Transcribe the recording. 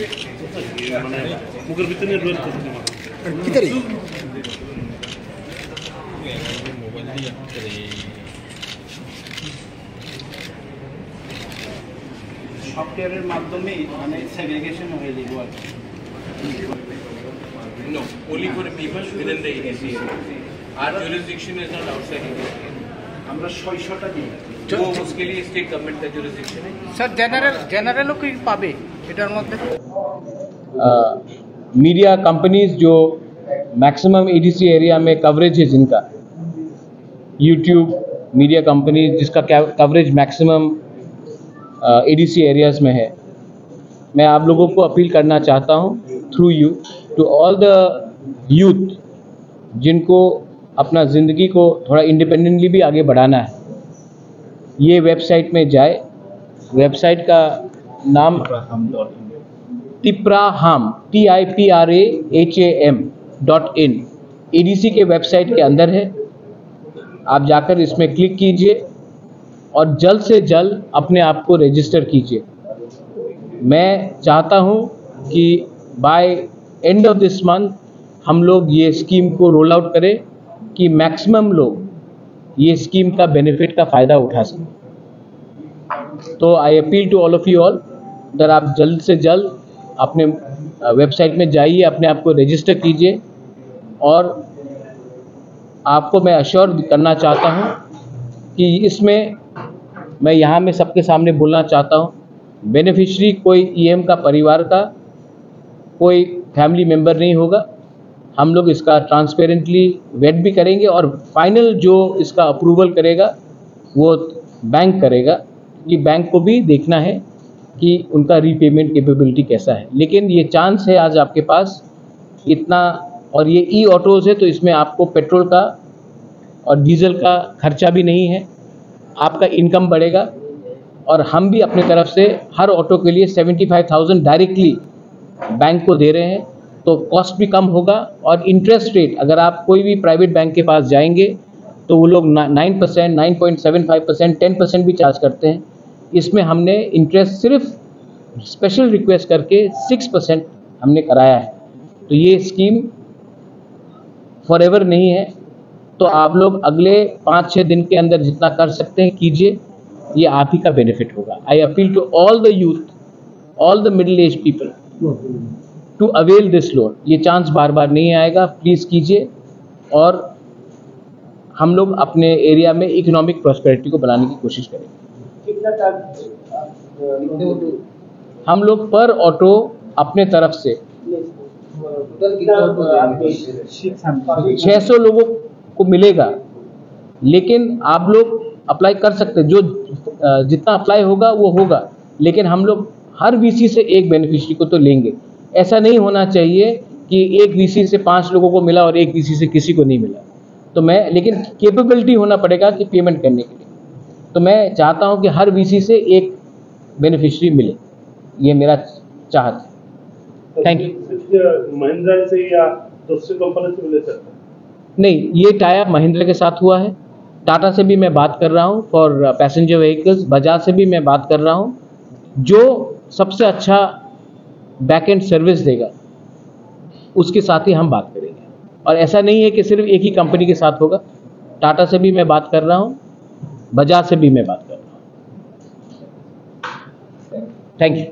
मुगर भितर कितने সফটওয়্যারের মাধ্যমে মানে সেগ্রিগেশন হয়ে যাবে আর No, only for people within the ADC. Our jurisdiction is not outside India. আমরা 600টা দিই वो उसके लिए स्टेट गवर्नमेंट का jurisdiction है. স্যার জেনারেলও কি পাবে এটার মধ্যে? मीडिया कंपनीज जो मैक्सिमम एडीसी एरिया में कवरेज है जिनका, यूट्यूब मीडिया कंपनी जिसका कवरेज मैक्सिमम एडीसी एरियाज़ में है, मैं आप लोगों को अपील करना चाहता हूं through you to all the youth जिनको अपना ज़िंदगी को थोड़ा इंडिपेंडेंटली भी आगे बढ़ाना है, ये वेबसाइट में जाए। वेबसाइट का नाम tipraham TIPRAHAM.in ADC के वेबसाइट के अंदर है। आप जाकर इसमें क्लिक कीजिए और जल्द से जल्द अपने आप को रजिस्टर कीजिए। मैं चाहता हूं कि by end of this month हम लोग ये स्कीम को रोल आउट करें कि मैक्सिमम लोग ये स्कीम का बेनिफिट का फ़ायदा उठा सकें। तो I appeal to all of you all अगर आप जल्द से जल्द अपने वेबसाइट में जाइए, अपने आप को रजिस्टर कीजिए। और आपको मैं अश्योर करना चाहता हूं कि इसमें मैं यहाँ में सबके सामने बोलना चाहता हूँ, बेनिफिशरी कोई ईएम का परिवार का कोई फैमिली मेम्बर नहीं होगा। हम लोग इसका ट्रांसपेरेंटली वेट भी करेंगे और फाइनल जो इसका अप्रूवल करेगा वो बैंक करेगा, कि बैंक को भी देखना है कि उनका रीपेमेंट कैपेबिलिटी कैसा है। लेकिन ये चांस है आज आपके पास इतना, और ये ई ऑटोज़ है तो इसमें आपको पेट्रोल का और डीजल का खर्चा भी नहीं है, आपका इनकम बढ़ेगा। और हम भी अपने तरफ से हर ऑटो के लिए 75,000 डायरेक्टली बैंक को दे रहे हैं, तो कॉस्ट भी कम होगा। और इंटरेस्ट रेट अगर आप कोई भी प्राइवेट बैंक के पास जाएंगे तो वो लोग 9%, 9.75%, 10% भी चार्ज करते हैं। इसमें हमने इंटरेस्ट सिर्फ स्पेशल रिक्वेस्ट करके 6% हमने कराया है। तो ये स्कीम फॉरएवर नहीं है, तो आप लोग अगले 5-6 दिन के अंदर जितना कर सकते हैं कीजिए, ये आप ही का बेनिफिट होगा। I appeal to all the youth, all the middle age people to avail this loan. ये चांस बार बार नहीं आएगा, प्लीज़ कीजिए। और हम लोग अपने एरिया में इकोनॉमिक प्रॉस्पेरिटी को बनाने की कोशिश करेंगे। हम लोग पर ऑटो अपने तरफ से 600 लोगों को मिलेगा, लेकिन आप लोग अप्लाई कर सकते हैं, जो जितना अप्लाई होगा वो होगा, लेकिन हम लोग हर वीसी से एक बेनिफिशियरी को तो लेंगे। ऐसा नहीं होना चाहिए कि एक वीसी से 5 लोगों को मिला और एक वीसी से किसी को नहीं मिला। तो मैं, लेकिन कैपेबिलिटी होना पड़ेगा कि पेमेंट करने के लिए। तो मैं चाहता हूं कि हर वीसी से एक बेनिफिशियरी मिले, ये मेरा चाहत है। Thank you. महिंद्रा से या दूसरी कंपनी से मिले सकते? नहीं, ये टाई अप महिंद्रा के साथ हुआ है, टाटा से भी मैं बात कर रहा हूँ फॉर पैसेंजर व्हीकल्स, बजाज से भी मैं बात कर रहा हूँ। जो सबसे अच्छा बैक एंड सर्विस देगा उसके साथ ही हम बात करेंगे। और ऐसा नहीं है कि सिर्फ एक ही कंपनी के साथ होगा, टाटा से भी मैं बात कर रहा हूँ, बजाज से भी मैं बात कर रहा हूँ। Thank you.